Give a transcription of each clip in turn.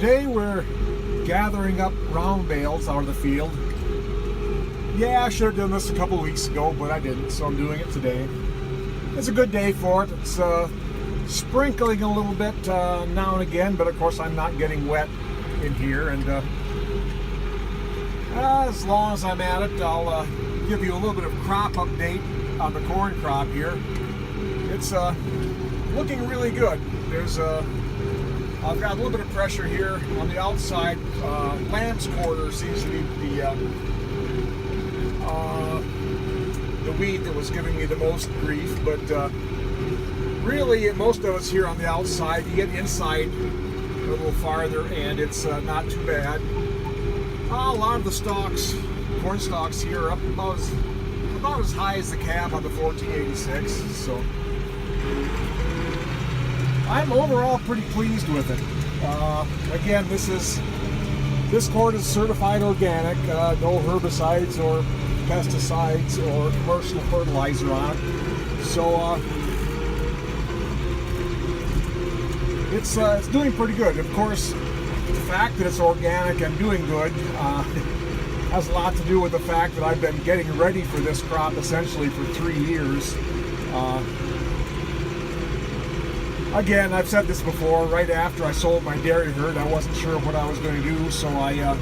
Today we're gathering up round bales out of the field. Yeah, I should have done this a couple weeks ago, but I didn't, so I'm doing it today. It's a good day for it. It's sprinkling a little bit now and again, but of course I'm not getting wet in here. And as long as I'm at it, I'll give you a little bit of crop update on the corn crop here. It's looking really good. I've got a little bit of pressure here on the outside. Lamb's quarter seems to be the weed that was giving me the most grief, but really most of it's here on the outside. You get inside a little farther and it's not too bad. A lot of the stalks, corn stalks here, are up about as high as the cab on the 1486, so I'm overall pretty pleased with it. Again, this corn is certified organic, no herbicides or pesticides or commercial fertilizer on it. So it's doing pretty good. Of course, the fact that it's organic and doing good has a lot to do with the fact that I've been getting ready for this crop essentially for 3 years. Again, I've said this before, right after I sold my dairy herd, I wasn't sure what I was going to do, so I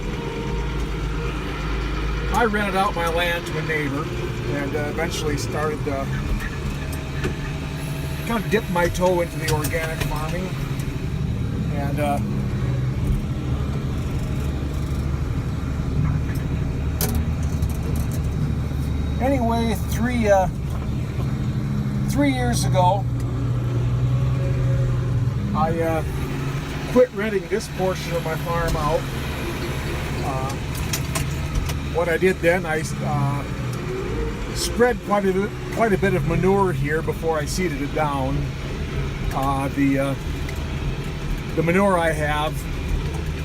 rented out my land to a neighbor and eventually started kind of dipped my toe into the organic farming. And anyway, three years ago, I quit renting this portion of my farm out. What I did then, I spread quite a bit of manure here before I seeded it down. The manure I have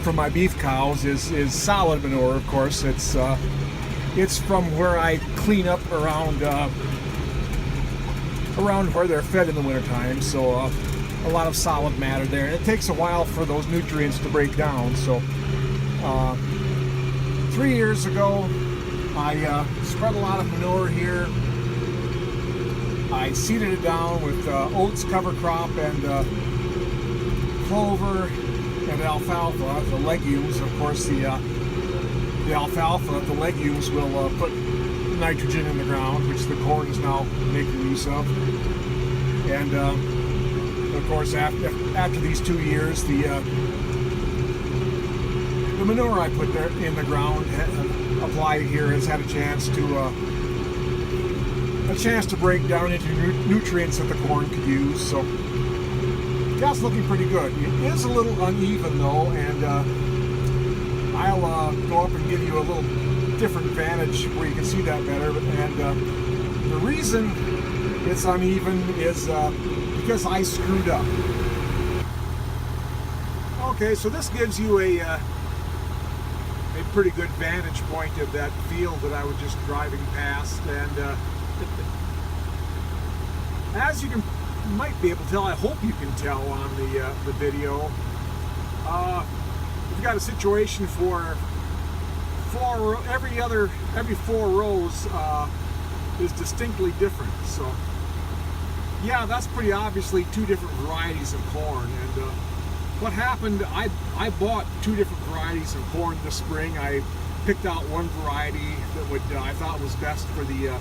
from my beef cows is solid manure, of course. It's from where I clean up around where they're fed in the wintertime, so a lot of solid matter there, and it takes a while for those nutrients to break down. So 3 years ago I spread a lot of manure here. I seeded it down with oats cover crop and clover and alfalfa, the legumes. Of course, the alfalfa, the legumes will put nitrogen in the ground, which the corn is now making use of. And of course, after these 2 years, the manure I put there in the ground, applied here, has had a chance to break down into nutrients that the corn could use. So that's looking pretty good. It is a little uneven though, and I'll go up and give you a little different vantage where you can see that better. And the reason it's uneven is because I screwed up. Okay, so this gives you a pretty good vantage point of that field that I was just driving past, and as you might be able to tell, I hope you can tell on the video, we've got a situation for every 4 rows is distinctly different. So yeah, that's pretty obviously 2 different varieties of corn. And what happened, I bought 2 different varieties of corn this spring. I picked out one variety that I thought was best for the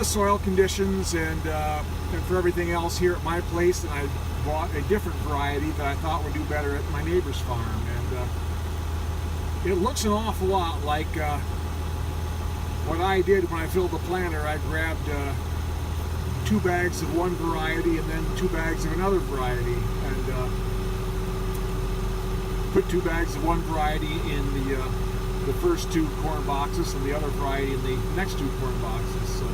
soil conditions and for everything else here at my place, and I bought a different variety that I thought would do better at my neighbor's farm. And it looks an awful lot like what I did when I filled the planter. I grabbed 2 bags of one variety and then 2 bags of another variety, and put 2 bags of one variety in the first 2 corn boxes and the other variety in the next 2 corn boxes. So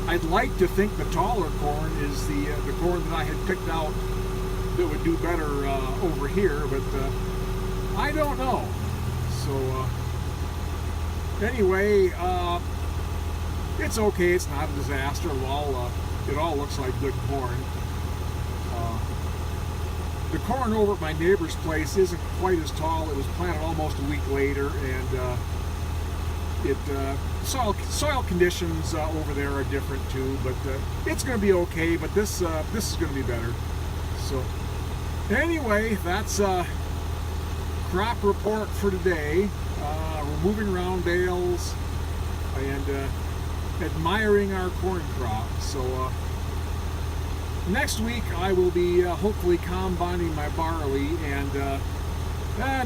I'd like to think the taller corn is the corn that I had picked out that would do better over here, but I don't know. So anyway, it's okay. It's not a disaster. It all looks like good corn. The corn over at my neighbor's place isn't quite as tall. It was planted almost a week later, and soil conditions over there are different too. But it's going to be okay. But this is going to be better. So anyway, that's crop report for today. We're moving around Bales and admiring our corn crop. So next week I will be hopefully combining my barley, and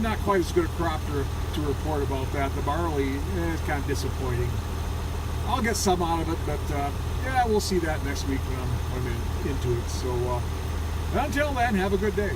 not quite as good a crop to report about that. The barley is kind of disappointing. I'll get some out of it, but yeah, we'll see that next week when I'm into it. So until then, have a good day.